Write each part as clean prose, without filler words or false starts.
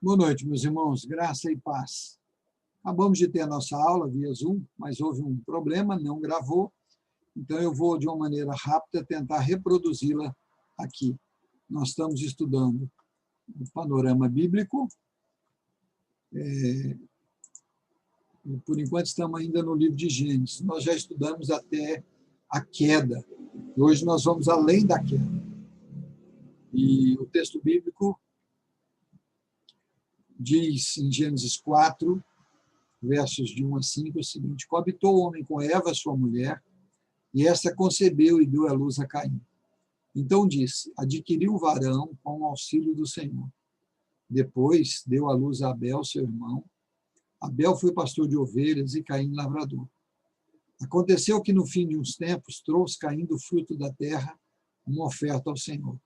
Boa noite, meus irmãos, graça e paz. Acabamos de ter a nossa aula via Zoom, mas houve um problema, não gravou, então eu vou, de uma maneira rápida, tentar reproduzi-la aqui. Nós estamos estudando o panorama bíblico, por enquanto estamos ainda no livro de Gênesis, nós já estudamos até a queda, e hoje nós vamos além da queda. E o texto bíblico diz em Gênesis 4, versos de 1 a 5, o seguinte: coabitou o homem com Eva, sua mulher, e esta concebeu e deu à luz a Caim. Então disse: adquiriu o varão com o auxílio do Senhor. Depois deu à luz a Abel, seu irmão. Abel foi pastor de ovelhas e Caim lavrador. Aconteceu que no fim de uns tempos trouxe Caim do fruto da terra uma oferta ao Senhor.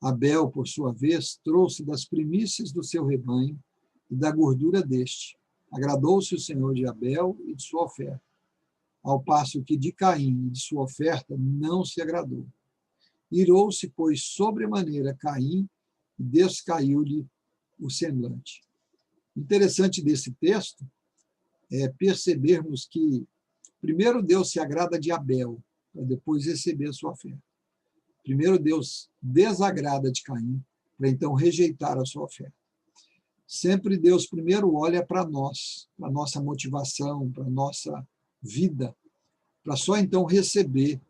Abel, por sua vez, trouxe das primícias do seu rebanho e da gordura deste. Agradou-se o Senhor de Abel e de sua oferta, ao passo que de Caim e de sua oferta não se agradou. Irou-se, pois, sobremaneira Caim, e descaiu-lhe o semblante. Interessante desse texto é percebermos que primeiro Deus se agrada de Abel, para depois receber a sua oferta. Primeiro Deus desagrada de Caim, para então rejeitar a sua oferta. Sempre Deus primeiro olha para nós, para a nossa motivação, para a nossa vida, para só então receber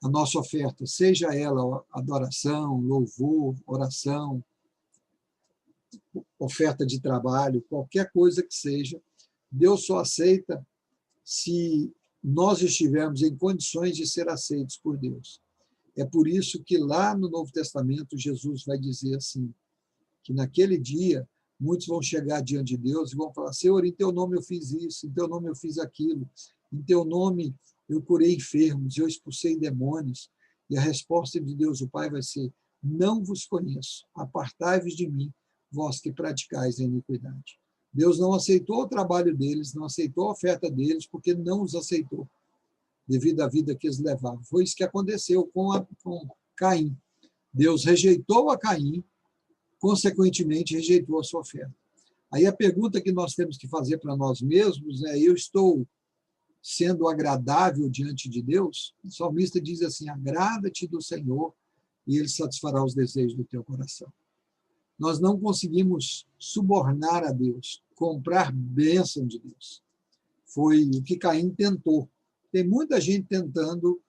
a nossa oferta, seja ela adoração, louvor, oração, oferta de trabalho, qualquer coisa que seja, Deus só aceita se nós estivermos em condições de ser aceitos por Deus. É por isso que lá no Novo Testamento Jesus vai dizer assim, que naquele dia muitos vão chegar diante de Deus e vão falar: Senhor, em teu nome eu fiz isso, em teu nome eu fiz aquilo, em teu nome eu curei enfermos, eu expulsei demônios. E a resposta de Deus, o Pai, vai ser: não vos conheço, apartai-vos de mim, vós que praticais a iniquidade. Deus não aceitou o trabalho deles, não aceitou a oferta deles, porque não os aceitou, devido à vida que eles levavam. Foi isso que aconteceu com Caim. Deus rejeitou a Caim, consequentemente rejeitou a sua oferta. Aí a pergunta que nós temos que fazer para nós mesmos é: eu estou sendo agradável diante de Deus? O salmista diz assim: agrada-te do Senhor e Ele satisfará os desejos do teu coração. Nós não conseguimos subornar a Deus, comprar bênção de Deus. Foi o que Caim tentou. Tem muita gente tentando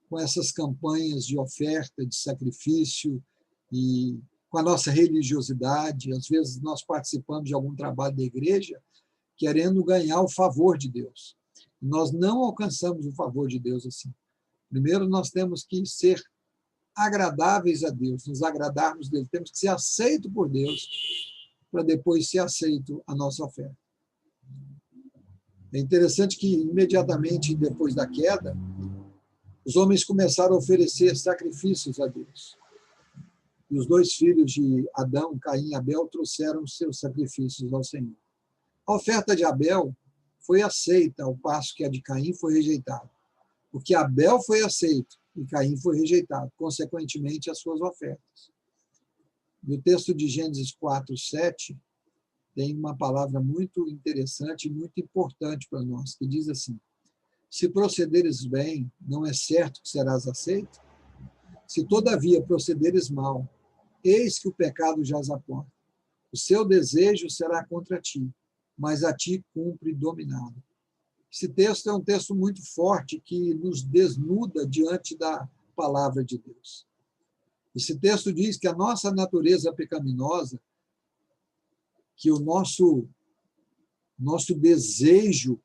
com essas campanhas de oferta, de sacrifício, e com a nossa religiosidade. Às vezes nós participamos de algum trabalho da igreja querendo ganhar o favor de Deus. Nós não alcançamos o favor de Deus assim. Primeiro nós temos que ser agradáveis a Deus, nos agradarmos dele. Temos que ser aceitos por Deus para depois ser aceito a nossa oferta. É interessante que imediatamente depois da queda, os homens começaram a oferecer sacrifícios a Deus. E os dois filhos de Adão, Caim e Abel, trouxeram seus sacrifícios ao Senhor. A oferta de Abel foi aceita, ao passo que a de Caim foi rejeitada. Porque Abel foi aceito e Caim foi rejeitado, consequentemente, as suas ofertas. No texto de Gênesis 4, 7, tem uma palavra muito interessante e muito importante para nós, que diz assim: se procederes bem, não é certo que serás aceito? Se todavia procederes mal, eis que o pecado jaz à porta. O seu desejo será contra ti, mas a ti cumpre dominá-lo. Esse texto é um texto muito forte que nos desnuda diante da palavra de Deus. Esse texto diz que a nossa natureza pecaminosa, que o nosso desejo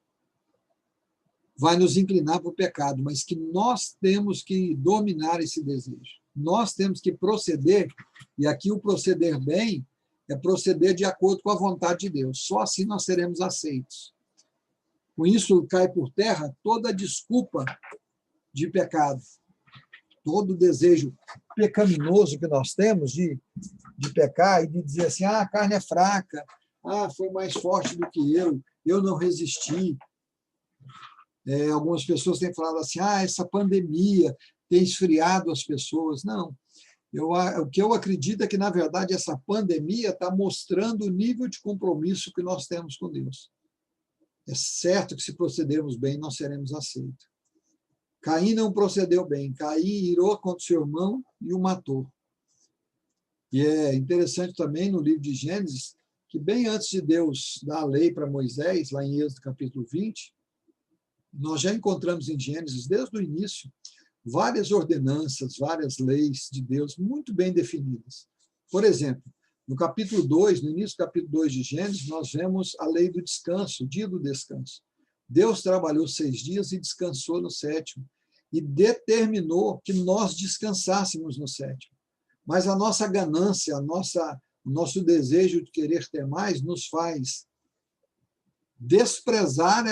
vai nos inclinar para o pecado, mas que nós temos que dominar esse desejo. Nós temos que proceder, e aqui o proceder bem é proceder de acordo com a vontade de Deus. Só assim nós seremos aceitos. Com isso, cai por terra toda desculpa de pecado, todo desejo pecaminoso que nós temos de pecar e de dizer assim: a carne é fraca, foi mais forte do que eu não resisti. Algumas pessoas têm falado assim: essa pandemia tem esfriado as pessoas. Não, O que eu acredito é que, na verdade, essa pandemia está mostrando o nível de compromisso que nós temos com Deus. É certo que, se procedermos bem, nós seremos aceitos. Caim não procedeu bem. Caim irou contra seu irmão e o matou. E é interessante também, no livro de Gênesis, que bem antes de Deus dar a lei para Moisés, lá em Êxodo capítulo 20, nós já encontramos em Gênesis, desde o início, várias ordenanças, várias leis de Deus muito bem definidas. Por exemplo, no capítulo 2, no início do capítulo 2 de Gênesis, nós vemos a lei do descanso, o dia do descanso. Deus trabalhou 6 dias e descansou no 7º, e determinou que nós descansássemos no 7º. Mas a nossa ganância, o nosso desejo de querer ter mais, nos faz desprezar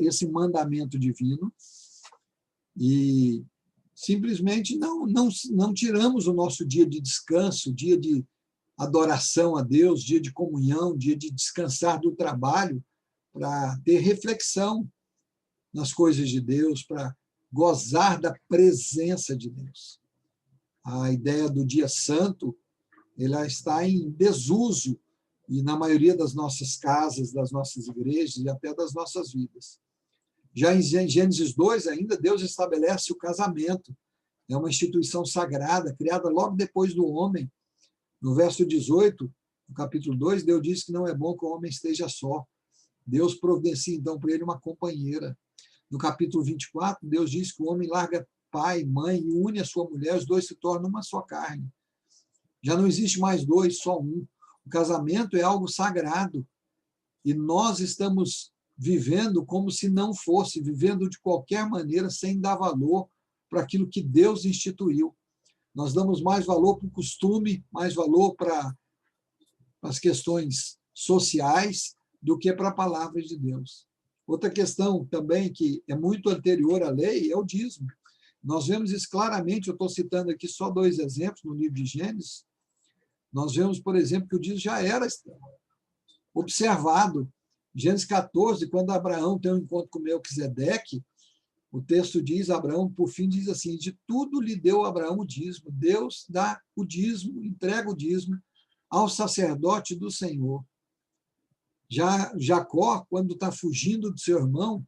esse mandamento divino, e simplesmente não tiramos o nosso dia de descanso, dia de adoração a Deus, dia de comunhão, dia de descansar do trabalho, para ter reflexão nas coisas de Deus, para gozar da presença de Deus. A ideia do dia santo, ela está em desuso, e na maioria das nossas casas, das nossas igrejas e até das nossas vidas. Já em Gênesis 2, ainda, Deus estabelece o casamento. É uma instituição sagrada, criada logo depois do homem. No verso 18, no capítulo 2, Deus diz que não é bom que o homem esteja só. Deus providencia, então, para ele uma companheira. No capítulo 24, Deus diz que o homem larga pai, mãe e une a sua mulher, os dois se tornam uma só carne. Já não existe mais dois, só um. O casamento é algo sagrado. E nós estamos vivendo como se não fosse, vivendo de qualquer maneira, sem dar valor para aquilo que Deus instituiu. Nós damos mais valor para o costume, mais valor para as questões sociais do que para a palavra de Deus. Outra questão também que é muito anterior à lei é o dízimo. Nós vemos isso claramente, eu estou citando aqui só 2 exemplos no livro de Gênesis. Nós vemos, por exemplo, que o dízimo já era observado. Gênesis 14, quando Abraão tem um encontro com Melquisedeque, o texto diz, Abraão, por fim, diz assim, de tudo lhe deu Abraão o dízimo. Deus dá o dízimo, entrega o dízimo ao sacerdote do Senhor. Já Jacó, quando está fugindo do seu irmão,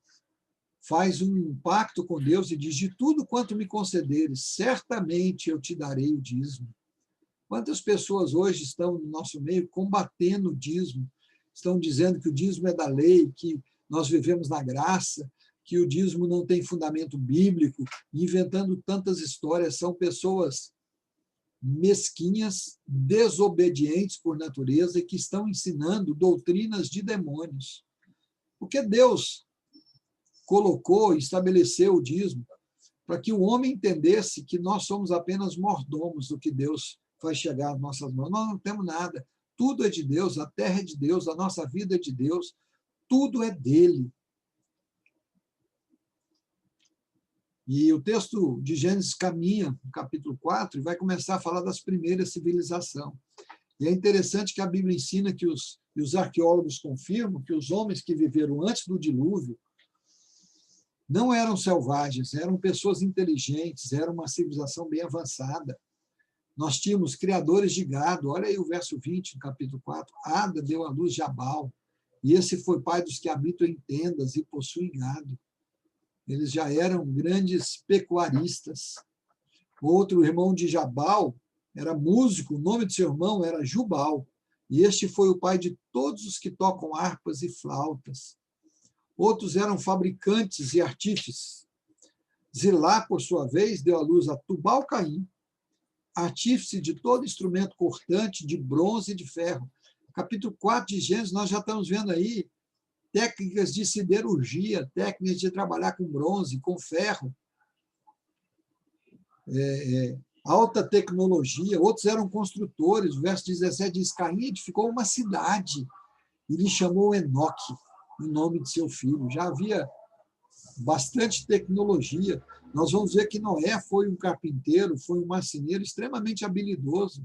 faz um pacto com Deus e diz, de tudo quanto me concederes, certamente eu te darei o dízimo. Quantas pessoas hoje estão no nosso meio combatendo o dízimo, estão dizendo que o dízimo é da lei, que nós vivemos na graça, que o dízimo não tem fundamento bíblico, inventando tantas histórias. São pessoas mesquinhas, desobedientes por natureza e que estão ensinando doutrinas de demônios. Porque Deus colocou e estabeleceu o dízimo para que o homem entendesse que nós somos apenas mordomos do que Deus faz chegar às nossas mãos. Nós não temos nada. Tudo é de Deus, a terra é de Deus, a nossa vida é de Deus, tudo é dele. E o texto de Gênesis caminha, no capítulo 4, e vai começar a falar das primeiras civilizações. E é interessante que a Bíblia ensina que os arqueólogos confirmam que os homens que viveram antes do dilúvio não eram selvagens, eram pessoas inteligentes, era uma civilização bem avançada. Nós tínhamos criadores de gado, olha aí o verso 20, no capítulo 4, Ada deu à luz Jabal, e esse foi pai dos que habitam em tendas e possuem gado. Eles já eram grandes pecuaristas. Outro irmão de Jabal era músico, o nome de seu irmão era Jubal, e este foi o pai de todos os que tocam harpas e flautas. Outros eram fabricantes e artífices. Zilá, por sua vez, deu à luz a Tubal-Caim, artífice de todo instrumento cortante, de bronze e de ferro. Capítulo 4 de Gênesis, nós já estamos vendo aí técnicas de siderurgia, técnicas de trabalhar com bronze, com ferro, alta tecnologia. Outros eram construtores. O verso 17 diz, Caim edificou uma cidade e lhe chamou Enoque, o nome de seu filho. Já havia bastante tecnologia. Nós vamos ver que Noé foi um carpinteiro, foi um marceneiro extremamente habilidoso.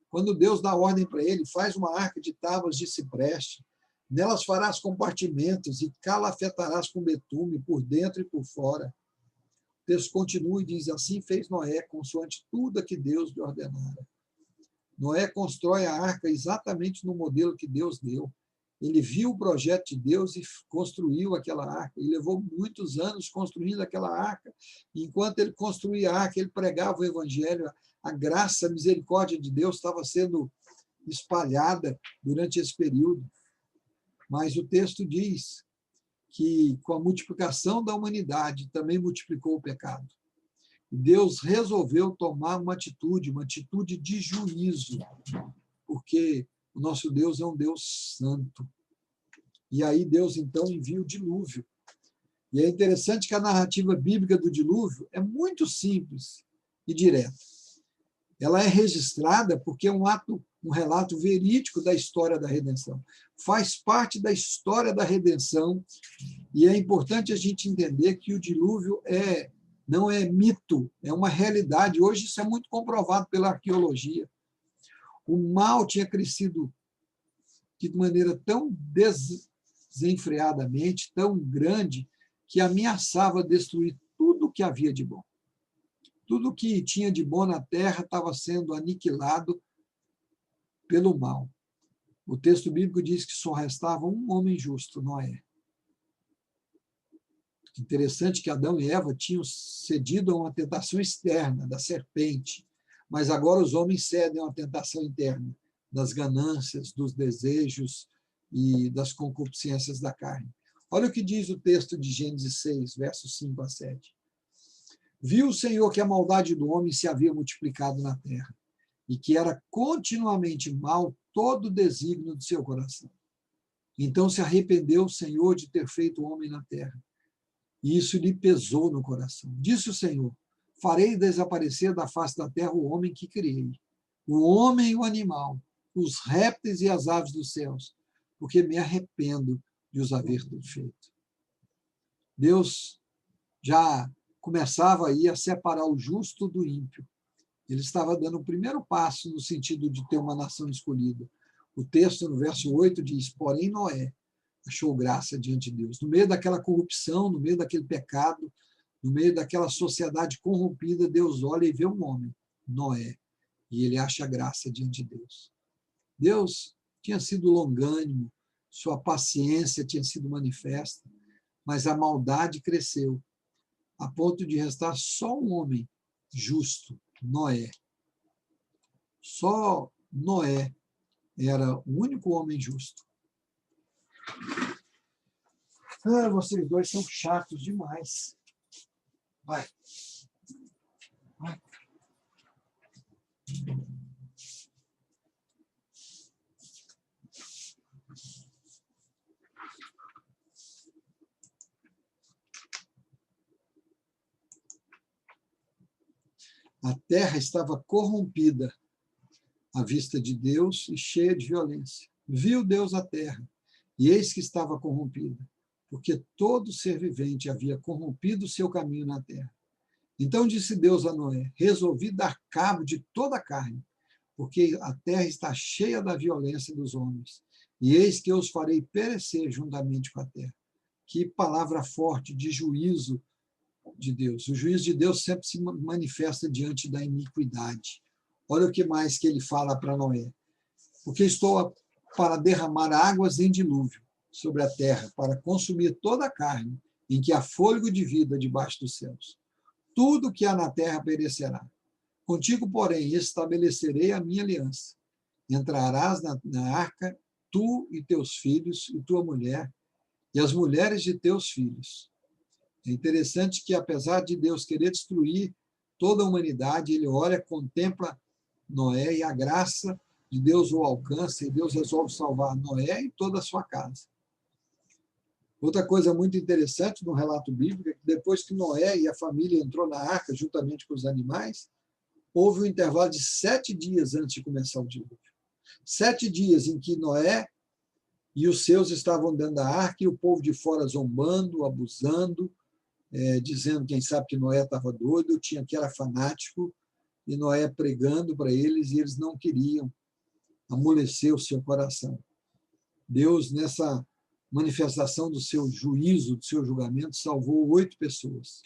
Quando Deus dá ordem para ele, faz uma arca de tábuas de cipreste, nelas farás compartimentos e calafetarás com betume por dentro e por fora. texto continua e diz, assim fez Noé, consoante tudo a que Deus lhe ordenara. Noé constrói a arca exatamente no modelo que Deus deu. Ele viu o projeto de Deus e construiu aquela arca. E levou muitos anos construindo aquela arca. Enquanto ele construía a arca, ele pregava o evangelho. A graça, a misericórdia de Deus estava sendo espalhada durante esse período. Mas o texto diz que, com a multiplicação da humanidade, também multiplicou o pecado. Deus resolveu tomar uma atitude de juízo, porque o nosso Deus é um Deus santo. E aí Deus, então, envia o dilúvio. E é interessante que a narrativa bíblica do dilúvio é muito simples e direta. Ela é registrada porque é um relato verídico da história da redenção. Faz parte da história da redenção, e é importante a gente entender que o dilúvio não é mito, é uma realidade. Hoje isso é muito comprovado pela arqueologia. O mal tinha crescido de maneira tão desenfreadamente, tão grande, que ameaçava destruir tudo o que havia de bom. Tudo o que tinha de bom na terra estava sendo aniquilado pelo mal. O texto bíblico diz que só restava um homem justo, Noé. Interessante que Adão e Eva tinham cedido a uma tentação externa da serpente, mas agora os homens cedem a uma tentação interna das ganâncias, dos desejos e das concupiscências da carne. Olha o que diz o texto de Gênesis 6, versos 5 a 7. Viu o Senhor que a maldade do homem se havia multiplicado na terra, e que era continuamente mal todo o desígnio do seu coração. Então se arrependeu o Senhor de ter feito o homem na terra, e isso lhe pesou no coração. Disse o Senhor, farei desaparecer da face da terra o homem que criei, o homem e o animal, os répteis e as aves dos céus, porque me arrependo de os haver feito. Deus já começava aí a separar o justo do ímpio. Ele estava dando o primeiro passo no sentido de ter uma nação escolhida. O texto, no verso 8, diz, porém Noé achou graça diante de Deus. No meio daquela corrupção, no meio daquele pecado, no meio daquela sociedade corrompida, Deus olha e vê um homem, Noé, e ele acha graça diante de Deus. Deus tinha sido longânimo, sua paciência tinha sido manifesta, mas a maldade cresceu, a ponto de restar só um homem justo, Noé. Só Noé era o único homem justo. Vocês dois são chatos demais. Vai. Vai. A terra estava corrompida à vista de Deus e cheia de violência. Viu Deus a terra, e eis que estava corrompida, porque todo ser vivente havia corrompido o seu caminho na terra. Então disse Deus a Noé, resolvi dar cabo de toda a carne, porque a terra está cheia da violência dos homens, e eis que eu os farei perecer juntamente com a terra. Que palavra forte de juízo de Deus. O juízo de Deus sempre se manifesta diante da iniquidade. Olha o que mais que ele fala para Noé. Porque estou para derramar águas em dilúvio sobre a terra, para consumir toda a carne, em que há fôlego de vida debaixo dos céus. Tudo que há na terra perecerá. Contigo, porém, estabelecerei a minha aliança. Entrarás na arca, tu e teus filhos, e tua mulher, e as mulheres de teus filhos. É interessante que, apesar de Deus querer destruir toda a humanidade, ele olha, contempla Noé, e a graça de Deus o alcança, e Deus resolve salvar Noé e toda a sua casa. Outra coisa muito interessante no relato bíblico é que depois que Noé e a família entrou na arca, juntamente com os animais, houve um intervalo de 7 dias antes de começar o dilúvio. 7 dias em que Noé e os seus estavam dentro da arca, e o povo de fora zombando, abusando, dizendo, quem sabe, que Noé estava doido, tinha que era fanático, e Noé pregando para eles, e eles não queriam amolecer o seu coração. Deus, nessa manifestação do seu juízo, do seu julgamento, salvou 8 pessoas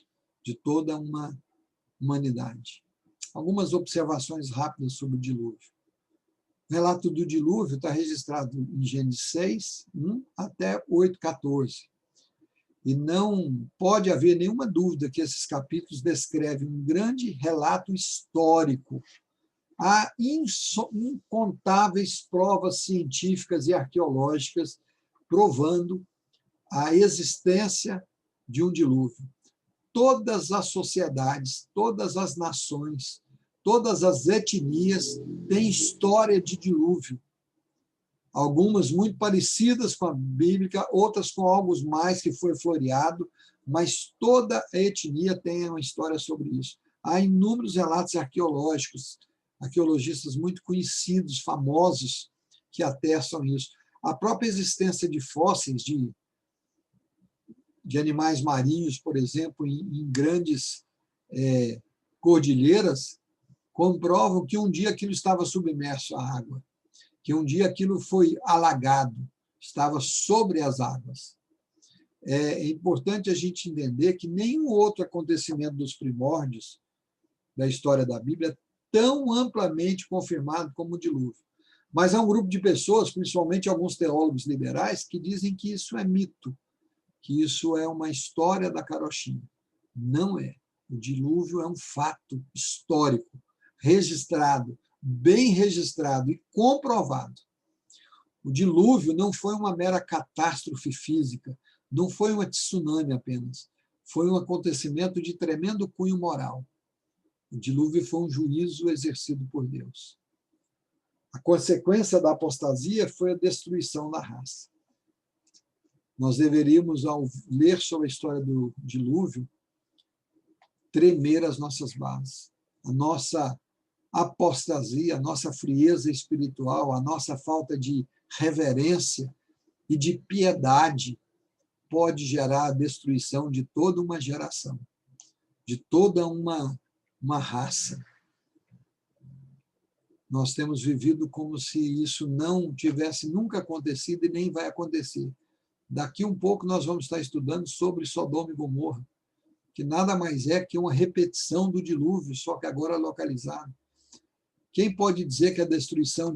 de toda uma humanidade. Algumas observações rápidas sobre o dilúvio. O relato do dilúvio está registrado em Gênesis 6, 1 até 8, 14. E não pode haver nenhuma dúvida que esses capítulos descrevem um grande relato histórico. Há incontáveis provas científicas e arqueológicas provando a existência de um dilúvio. Todas as sociedades, todas as nações, todas as etnias têm história de dilúvio. Algumas muito parecidas com a bíblica, outras com algo mais que foi floreado, mas toda a etnia tem uma história sobre isso. Há inúmeros relatos arqueológicos, arqueologistas muito conhecidos, famosos, que atestam isso. A própria existência de fósseis de animais marinhos, por exemplo, em grandes cordilheiras, comprovam que um dia aquilo estava submerso à água, que um dia aquilo foi alagado, estava sobre as águas. É importante a gente entender que nenhum outro acontecimento dos primórdios da história da Bíblia é tão amplamente confirmado como o dilúvio. Mas há um grupo de pessoas, principalmente alguns teólogos liberais, que dizem que isso é mito, que isso é uma história da carochinha. Não é. O dilúvio é um fato histórico, registrado, bem registrado e comprovado. O dilúvio não foi uma mera catástrofe física, não foi um tsunami apenas, foi um acontecimento de tremendo cunho moral. O dilúvio foi um juízo exercido por Deus. A consequência da apostasia foi a destruição da raça. Nós deveríamos, ao ler sobre a história do dilúvio, tremer as nossas bases. A nossa apostasia, a nossa frieza espiritual, a nossa falta de reverência e de piedade pode gerar a destruição de toda uma geração, de toda uma raça. Nós temos vivido como se isso não tivesse nunca acontecido e nem vai acontecer. Daqui um pouco nós vamos estar estudando sobre Sodoma e Gomorra, que nada mais é que uma repetição do dilúvio, só que agora localizado. Quem pode dizer que a destruição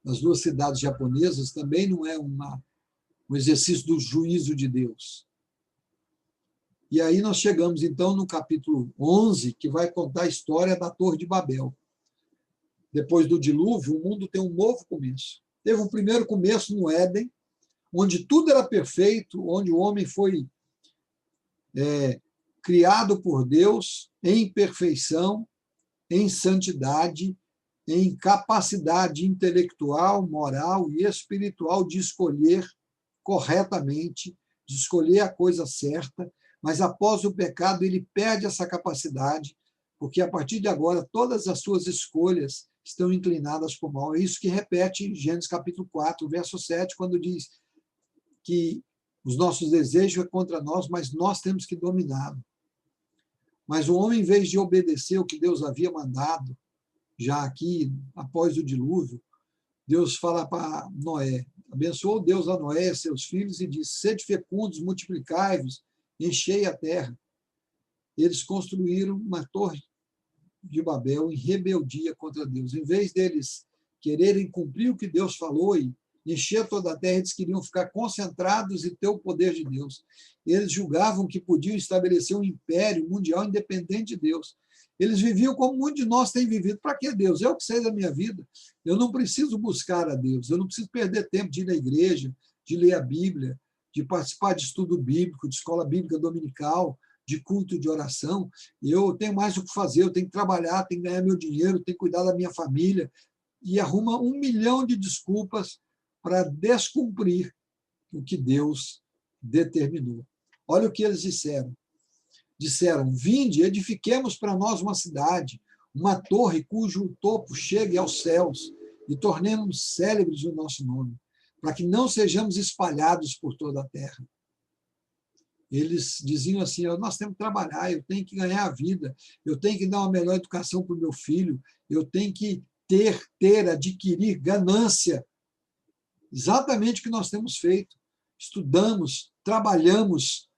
das duas cidades japonesas também não é um exercício do juízo de Deus? E aí nós chegamos, então, no capítulo 11, que vai contar a história da Torre de Babel. Depois do dilúvio, o mundo tem um novo começo. Teve um primeiro começo no Éden, onde tudo era perfeito, onde o homem foi criado por Deus em perfeição, em santidade, em capacidade intelectual, moral e espiritual de escolher corretamente, de escolher a coisa certa, mas após o pecado ele perde essa capacidade, porque a partir de agora todas as suas escolhas estão inclinadas para o mal. É isso que repete em Gênesis capítulo 4, verso 7, quando diz que os nossos desejos é contra nós, mas nós temos que dominá-lo. Mas o homem, em vez de obedecer o que Deus havia mandado, já aqui, após o dilúvio, Deus fala para Noé, abençoou Deus a Noé e seus filhos e disse, sede fecundos, multiplicai-vos, enchei a terra. Eles construíram uma torre de Babel em rebeldia contra Deus. Em vez deles quererem cumprir o que Deus falou e encher toda a terra, eles queriam ficar concentrados e ter o poder de Deus. Eles julgavam que podiam estabelecer um império mundial independente de Deus. Eles viviam como muitos de nós têm vivido. Para que Deus? Eu que sei da minha vida. Eu não preciso buscar a Deus. Eu não preciso perder tempo de ir na igreja, de ler a Bíblia, de participar de estudo bíblico, de escola bíblica dominical, de culto de oração. Eu tenho mais o que fazer. Eu tenho que trabalhar, tenho que ganhar meu dinheiro, tenho que cuidar da minha família. E arruma 1 milhão de desculpas para descumprir o que Deus determinou. Olha o que eles disseram. Disseram, vinde, edifiquemos para nós uma cidade, uma torre cujo topo chegue aos céus e tornemos célebres o nosso nome, para que não sejamos espalhados por toda a terra. Eles diziam assim, nós temos que trabalhar, eu tenho que ganhar a vida, eu tenho que dar uma melhor educação para o meu filho, eu tenho que adquirir ganância. Exatamente o que nós temos feito. Estudamos, trabalhamos,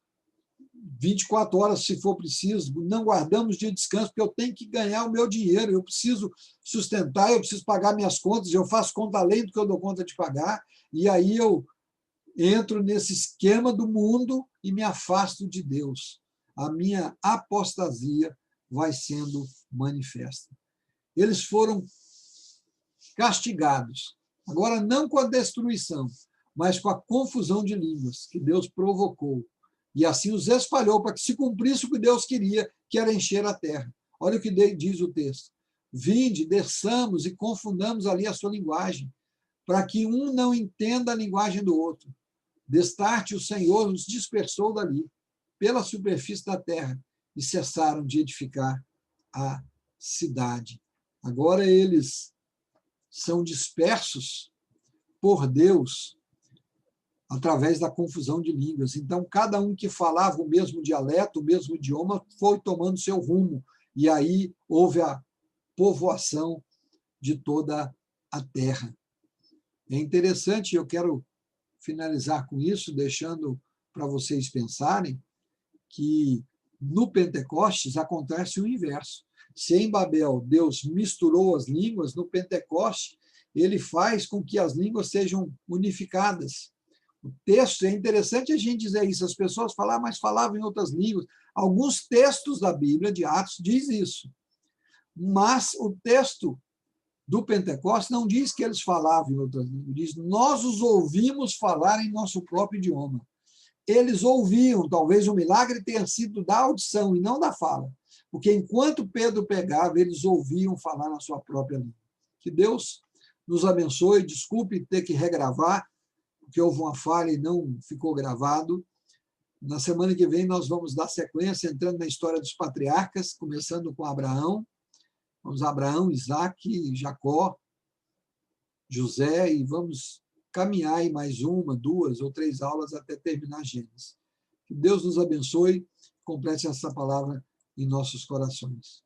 24 horas, se for preciso, não guardamos dia de descanso, porque eu tenho que ganhar o meu dinheiro, eu preciso sustentar, eu preciso pagar minhas contas, eu faço conta além do que eu dou conta de pagar, e aí eu entro nesse esquema do mundo e me afasto de Deus. A minha apostasia vai sendo manifesta. Eles foram castigados, agora não com a destruição, mas com a confusão de línguas que Deus provocou. E assim os espalhou para que se cumprisse o que Deus queria, que era encher a terra. Olha o que diz o texto. Vinde, desçamos e confundamos ali a sua linguagem, para que um não entenda a linguagem do outro. Destarte o Senhor os dispersou dali, pela superfície da terra, e cessaram de edificar a cidade. Agora eles são dispersos por Deus através da confusão de línguas. Então, cada um que falava o mesmo dialeto, o mesmo idioma, foi tomando seu rumo. E aí houve a povoação de toda a terra. É interessante, eu quero finalizar com isso, deixando para vocês pensarem que no Pentecostes acontece o inverso. Se em Babel Deus misturou as línguas, no Pentecoste ele faz com que as línguas sejam unificadas. O texto, é interessante a gente dizer isso, as pessoas falam, mas falavam em outras línguas. Alguns textos da Bíblia, de Atos, diz isso. Mas o texto do Pentecostes não diz que eles falavam em outras línguas, diz, nós os ouvimos falar em nosso próprio idioma. Eles ouviam, talvez o milagre tenha sido da audição e não da fala, porque enquanto Pedro pegava, eles ouviam falar na sua própria língua. Que Deus nos abençoe, desculpe ter que regravar, porque houve uma falha e não ficou gravado. Na semana que vem nós vamos dar sequência, entrando na história dos patriarcas, começando com Abraão. Vamos a Abraão, Isaac, Jacó, José, e vamos caminhar aí mais 1, 2 ou 3 aulas até terminar Gênesis. Que Deus nos abençoe, complete essa palavra em nossos corações.